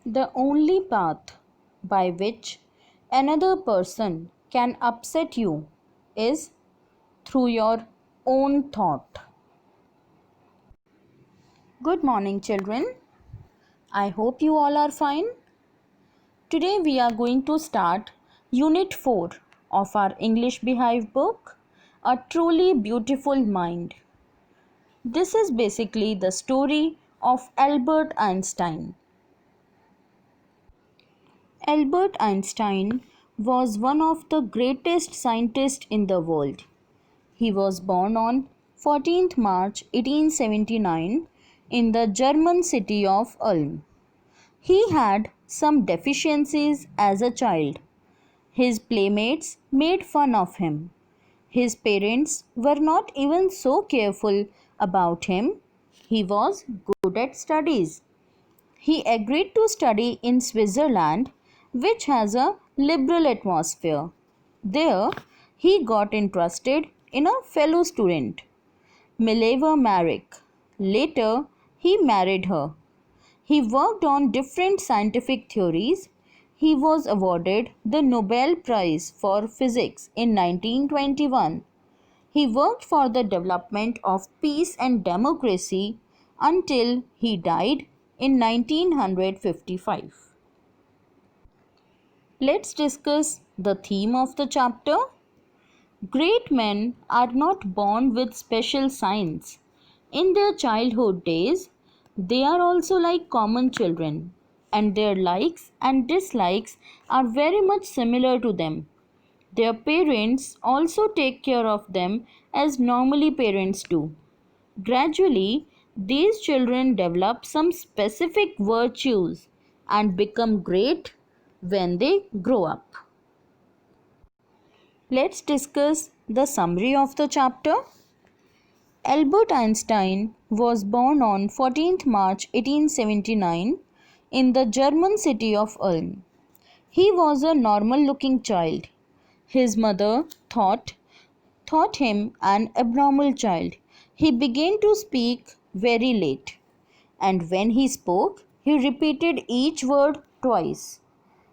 The only path by which another person can upset you is through your own thought. Good morning, children. I hope you all are fine. Today we are going to start Unit 4 of our English Beehive book, A Truly Beautiful Mind. This is basically the story of Albert Einstein. Albert Einstein was one of the greatest scientists in the world. He was born on 14th March 1879 in the German city of Ulm. He had some deficiencies as a child. His playmates made fun of him. His parents were not even so careful about him. He was good at studies. He agreed to study in Switzerland, which has a liberal atmosphere. There, he got interested in a fellow student, Mileva Maric. Later, he married her. He worked on different scientific theories. He was awarded the Nobel Prize for Physics in 1921. He worked for the development of peace and democracy until he died in 1955. Let's discuss the theme of the chapter. Great men are not born with special signs. In their childhood days, they are also like common children, and their likes and dislikes are very much similar to them. Their parents also take care of them as normally parents do. Gradually, these children develop some specific virtues and become great when they grow up. Let's discuss the summary of the chapter. Albert Einstein was born on 14th March 1879 in the German city of Ulm. He was a normal looking child. His mother thought him an abnormal child. He began to speak very late, and when he spoke, he repeated each word twice.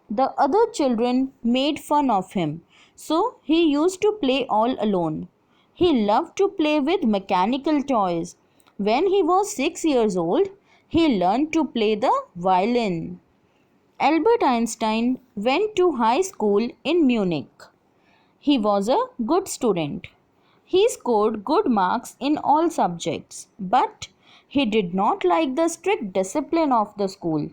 The other children made fun of him, so he used to play all alone. He loved to play with mechanical toys. When he was 6 years old, he learned to play the violin. Albert Einstein went to high school in Munich. He was a good student. He scored good marks in all subjects, but he did not like the strict discipline of the school.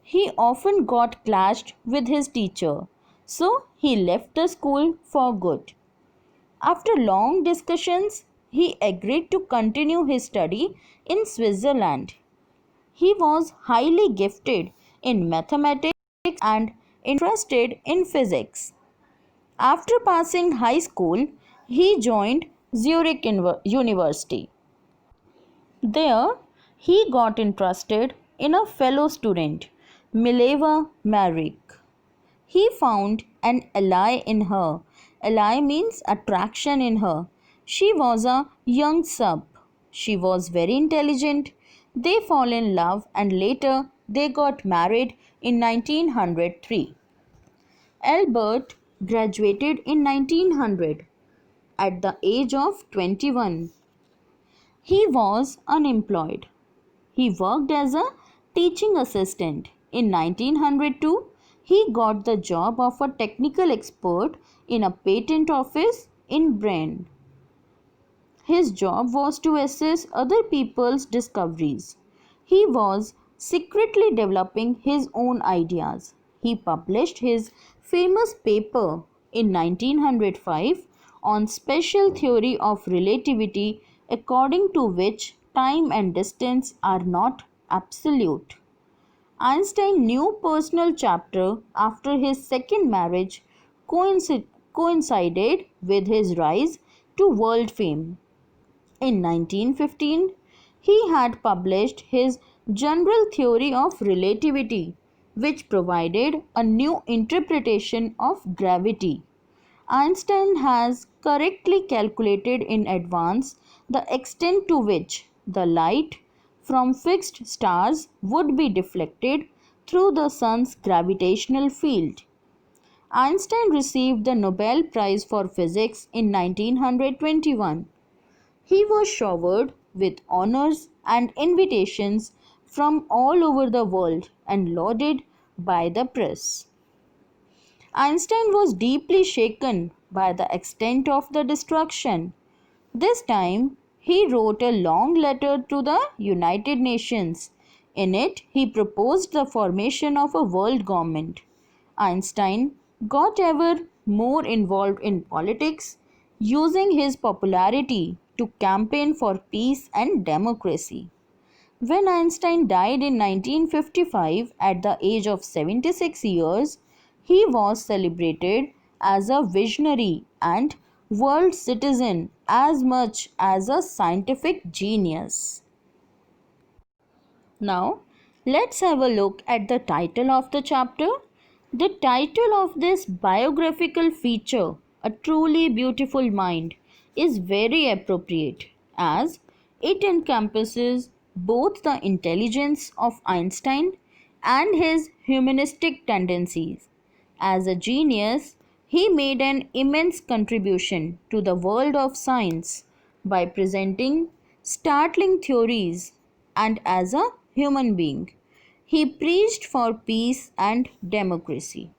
He often got clashed with his teacher, so he left the school for good. After long discussions, he agreed to continue his study in Switzerland. He was highly gifted in mathematics and interested in physics. After passing high school, he joined Zurich University. There, he got interested in a fellow student, Mileva Maric. He found an ally in her. Ally means attraction in her. She was a young sub. She was very intelligent. They fall in love and later they got married in 1903. Albert graduated in 1900 at the age of 21. He was unemployed. He worked as a teaching assistant. In 1902, he got the job of a technical expert in a patent office in Bern. His job was to assess other people's discoveries. He was secretly developing his own ideas. He published his famous paper in 1905 on special theory of relativity, according to which time and distance are not absolute. Einstein's new personal chapter after his second marriage coincided with his rise to world fame. In 1915, he had published his General Theory of Relativity, which provided a new interpretation of gravity. Einstein has correctly calculated in advance the extent to which the light from fixed stars would be deflected through the sun's gravitational field. Einstein received the Nobel Prize for Physics in 1921. He was showered with honors and invitations from all over the world and lauded by the press. Einstein was deeply shaken by the extent of the destruction. This time, he wrote a long letter to the United Nations. In it, he proposed the formation of a world government. Einstein got ever more involved in politics, using his popularity to campaign for peace and democracy. When Einstein died in 1955 at the age of 76 years, he was celebrated as a visionary and world citizen as much as a scientific genius. Now, let's have a look at the title of the chapter. The title of this biographical feature, A Truly Beautiful Mind, is very appropriate as it encompasses both the intelligence of Einstein and his humanistic tendencies. As a genius, he made an immense contribution to the world of science by presenting startling theories, and as a human being, he preached for peace and democracy.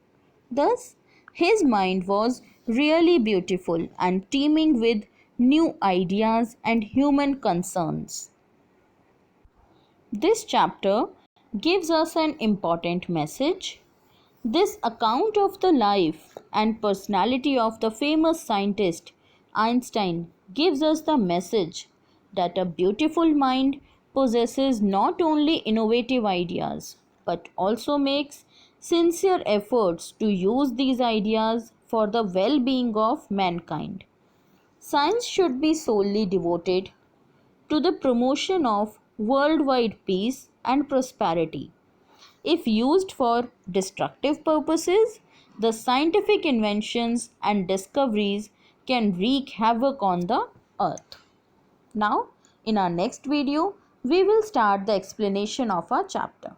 Thus, his mind was really beautiful and teeming with new ideas and human concerns. This chapter gives us an important message. This account of the life and personality of the famous scientist Einstein gives us the message that a beautiful mind possesses not only innovative ideas but also makes sincere efforts to use these ideas for the well being of mankind. Science should be solely devoted to the promotion of worldwide peace and prosperity. If used for destructive purposes, the scientific inventions and discoveries can wreak havoc on the earth. Now, in our next video, we will start the explanation of our chapter.